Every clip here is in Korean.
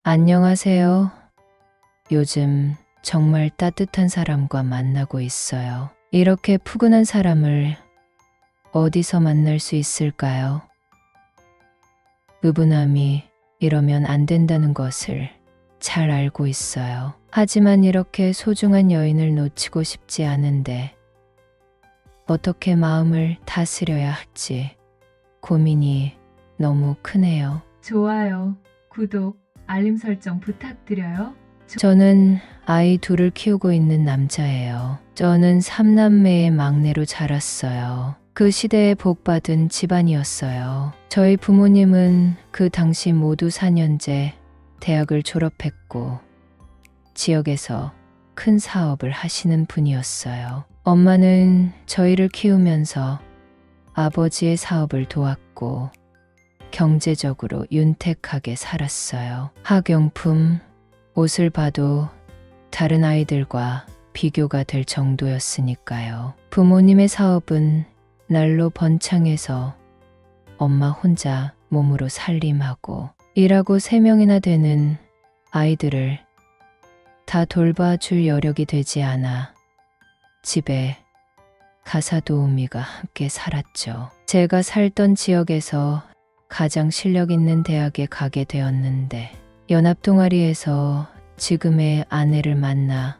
안녕하세요. 요즘 정말 따뜻한 사람과 만나고 있어요. 이렇게 푸근한 사람을 어디서 만날 수 있을까요? 의분함이 이러면 안 된다는 것을 잘 알고 있어요. 하지만 이렇게 소중한 여인을 놓치고 싶지 않은데 어떻게 마음을 다스려야 할지 고민이 너무 크네요. 좋아요, 구독, 알림 설정 부탁드려요. 저는 아이 둘을 키우고 있는 남자예요. 저는 3남매의 막내로 자랐어요. 그 시대에 복받은 집안이었어요. 저희 부모님은 그 당시 모두 4년제 대학을 졸업했고 지역에서 큰 사업을 하시는 분이었어요. 엄마는 저희를 키우면서 아버지의 사업을 도왔고 경제적으로 윤택하게 살았어요. 학용품, 옷을 봐도 다른 아이들과 비교가 될 정도였으니까요. 부모님의 사업은 날로 번창해서 엄마 혼자 몸으로 살림하고 일하고 3명이나 되는 아이들을 다 돌봐줄 여력이 되지 않아 집에 가사도우미가 함께 살았죠. 제가 살던 지역에서 가장 실력 있는 대학에 가게 되었는데 연합동아리에서 지금의 아내를 만나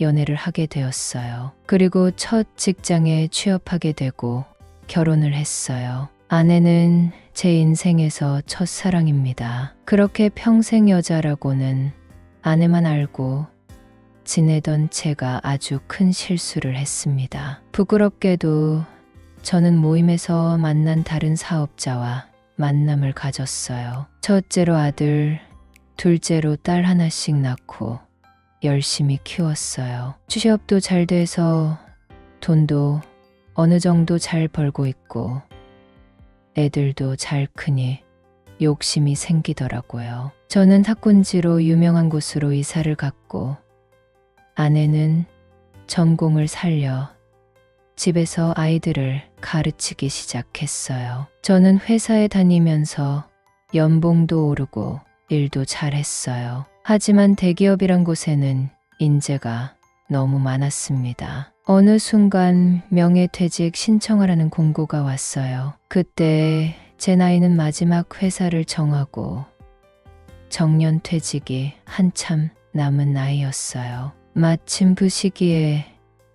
연애를 하게 되었어요. 그리고 첫 직장에 취업하게 되고 결혼을 했어요. 아내는 제 인생에서 첫사랑입니다. 그렇게 평생 여자라고는 아내만 알고 지내던 제가 아주 큰 실수를 했습니다. 부끄럽게도 저는 모임에서 만난 다른 사업자와 만남을 가졌어요. 첫째로 아들, 둘째로 딸 하나씩 낳고 열심히 키웠어요. 취업도 잘 돼서 돈도 어느 정도 잘 벌고 있고 애들도 잘 크니 욕심이 생기더라고요. 저는 탁군지로 유명한 곳으로 이사를 갔고 아내는 전공을 살려 집에서 아이들을 가르치기 시작했어요. 저는 회사에 다니면서 연봉도 오르고 일도 잘했어요. 하지만 대기업이란 곳에는 인재가 너무 많았습니다. 어느 순간 명예퇴직 신청하라는 공고가 왔어요. 그때 제 나이는 마지막 회사를 정하고 정년퇴직이 한참 남은 나이였어요. 마침 그 시기에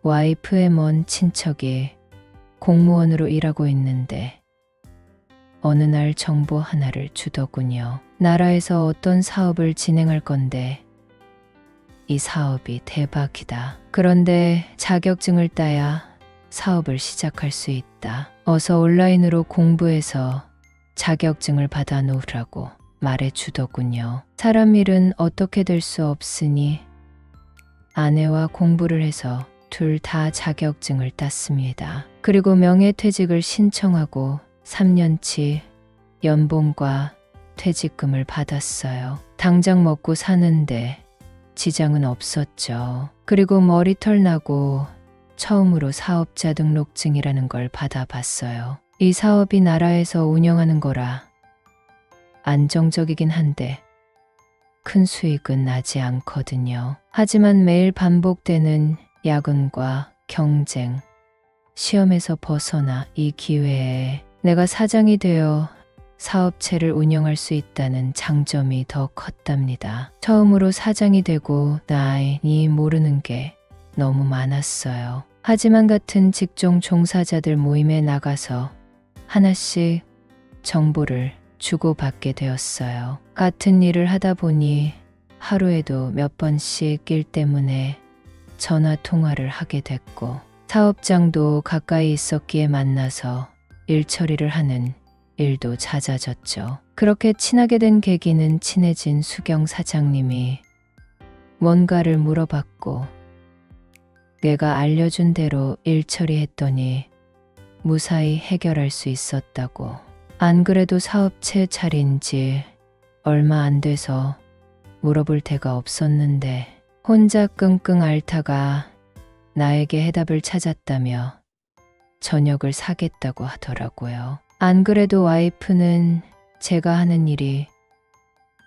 와이프의 먼 친척이 공무원으로 일하고 있는데 어느 날 정보 하나를 주더군요. 나라에서 어떤 사업을 진행할 건데 이 사업이 대박이다. 그런데 자격증을 따야 사업을 시작할 수 있다. 어서 온라인으로 공부해서 자격증을 받아 놓으라고 말해 주더군요. 사람 일은 어떻게 될 수 없으니 아내와 공부를 해서 둘 다 자격증을 땄습니다. 그리고 명예퇴직을 신청하고 3년치 연봉과 퇴직금을 받았어요. 당장 먹고 사는데 지장은 없었죠. 그리고 머리털 나고 처음으로 사업자 등록증이라는 걸 받아봤어요. 이 사업이 나라에서 운영하는 거라 안정적이긴 한데 큰 수익은 나지 않거든요. 하지만 매일 반복되는 야근과 경쟁, 시험에서 벗어나 이 기회에 내가 사장이 되어 사업체를 운영할 수 있다는 장점이 더 컸답니다. 처음으로 사장이 되고 나이 모르는 게 너무 많았어요. 하지만 같은 직종 종사자들 모임에 나가서 하나씩 정보를 주고받게 되었어요. 같은 일을 하다 보니 하루에도 몇 번씩 일 때문에 전화 통화를 하게 됐고 사업장도 가까이 있었기에 만나서 일 처리를 하는 일도 잦아졌죠. 그렇게 친하게 된 계기는 친해진 수경 사장님이 뭔가를 물어봤고 내가 알려준 대로 일 처리했더니 무사히 해결할 수 있었다고. 안 그래도 사업체 차린 지 얼마 안 돼서 물어볼 데가 없었는데 혼자 끙끙 앓다가 나에게 해답을 찾았다며 저녁을 사겠다고 하더라고요. 안 그래도 와이프는 제가 하는 일이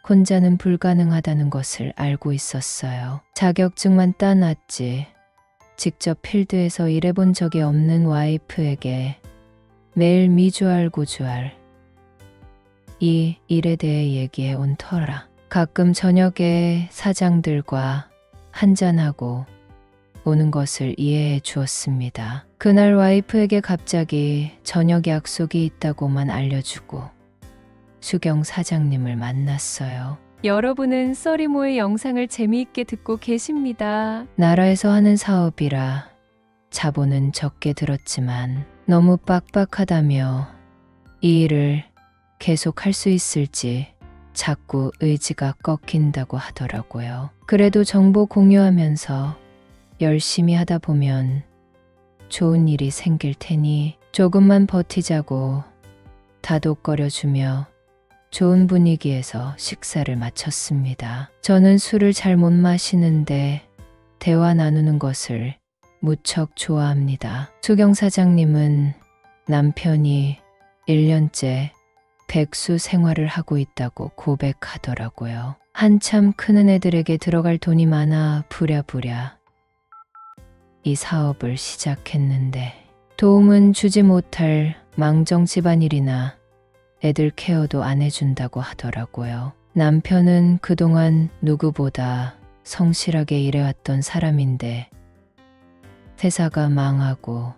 혼자는 불가능하다는 것을 알고 있었어요. 자격증만 따놨지 직접 필드에서 일해본 적이 없는 와이프에게 매일 미주알 고주알 이 일에 대해 얘기해 온 터라. 가끔 저녁에 사장들과 한잔하고 오는 것을 이해해 주었습니다. 그날 와이프에게 갑자기 저녁 약속이 있다고만 알려주고 수경 사장님을 만났어요. 여러분은 써리모의 영상을 재미있게 듣고 계십니다. 나라에서 하는 사업이라 자본은 적게 들었지만 너무 빡빡하다며 이 일을 계속 할 수 있을지 자꾸 의지가 꺾인다고 하더라고요. 그래도 정보 공유하면서 열심히 하다 보면 좋은 일이 생길 테니 조금만 버티자고 다독거려주며 좋은 분위기에서 식사를 마쳤습니다. 저는 술을 잘 못 마시는데 대화 나누는 것을 무척 좋아합니다. 수경 사장님은 남편이 1년째 백수 생활을 하고 있다고 고백하더라고요. 한참 크는 애들에게 들어갈 돈이 많아 부랴부랴 이 사업을 시작했는데 도움은 주지 못할 망정 집안일이나 애들 케어도 안 해준다고 하더라고요. 남편은 그동안 누구보다 성실하게 일해왔던 사람인데 회사가 망하고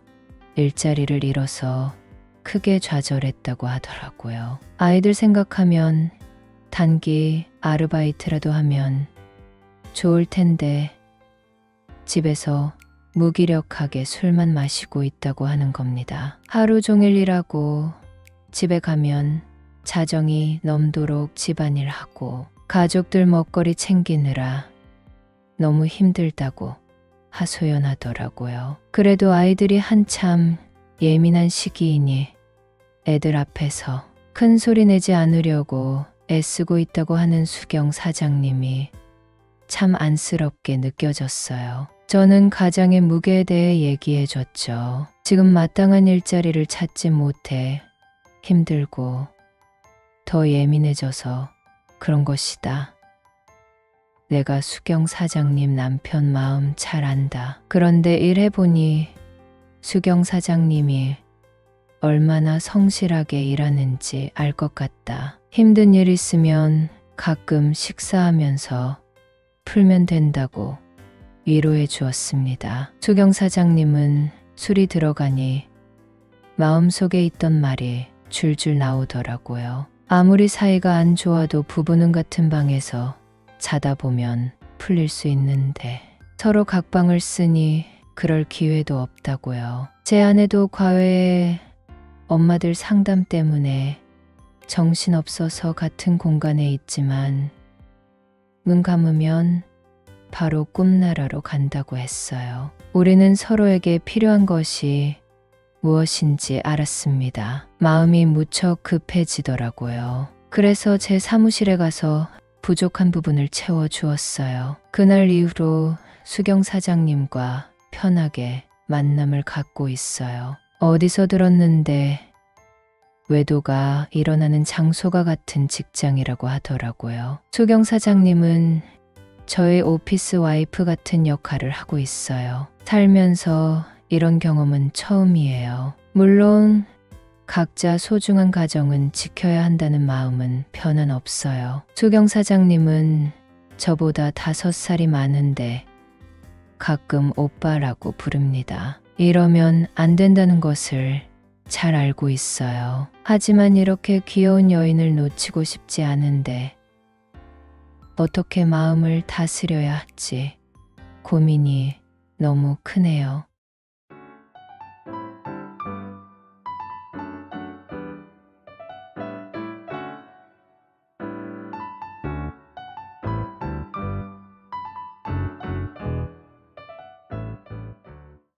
일자리를 잃어서 크게 좌절했다고 하더라고요. 아이들 생각하면 단기 아르바이트라도 하면 좋을 텐데 집에서 무기력하게 술만 마시고 있다고 하는 겁니다. 하루 종일 일하고 집에 가면 자정이 넘도록 집안일 하고 가족들 먹거리 챙기느라 너무 힘들다고 하소연하더라고요. 그래도 아이들이 한참 예민한 시기이니 애들 앞에서 큰 소리 내지 않으려고 애쓰고 있다고 하는 수경 사장님이 참 안쓰럽게 느껴졌어요. 저는 가장의 무게에 대해 얘기해 줬죠. 지금 마땅한 일자리를 찾지 못해 힘들고 더 예민해져서 그런 것이다. 내가 수경 사장님 남편 마음 잘 안다. 그런데 일해보니 수경 사장님이 얼마나 성실하게 일하는지 알 것 같다. 힘든 일 있으면 가끔 식사하면서 풀면 된다고 위로해 주었습니다. 수경 사장님은 술이 들어가니 마음속에 있던 말이 줄줄 나오더라고요. 아무리 사이가 안 좋아도 부부는 같은 방에서 자다 보면 풀릴 수 있는데 서로 각방을 쓰니 그럴 기회도 없다고요. 제 아내도 과외에 엄마들 상담 때문에 정신없어서 같은 공간에 있지만 눈 감으면 바로 꿈나라로 간다고 했어요. 우리는 서로에게 필요한 것이 무엇인지 알았습니다. 마음이 무척 급해지더라고요. 그래서 제 사무실에 가서 부족한 부분을 채워주었어요. 그날 이후로 수경 사장님과 편하게 만남을 갖고 있어요. 어디서 들었는데 외도가 일어나는 장소가 같은 직장이라고 하더라고요. 수경 사장님은 저의 오피스 와이프 같은 역할을 하고 있어요. 살면서 이런 경험은 처음이에요. 물론 각자 소중한 가정은 지켜야 한다는 마음은 변함 없어요. 수경 사장님은 저보다 5살이 많은데 가끔 오빠라고 부릅니다. 이러면 안 된다는 것을 잘 알고 있어요. 하지만 이렇게 귀여운 여인을 놓치고 싶지 않은데 어떻게 마음을 다스려야 할지 고민이 너무 크네요.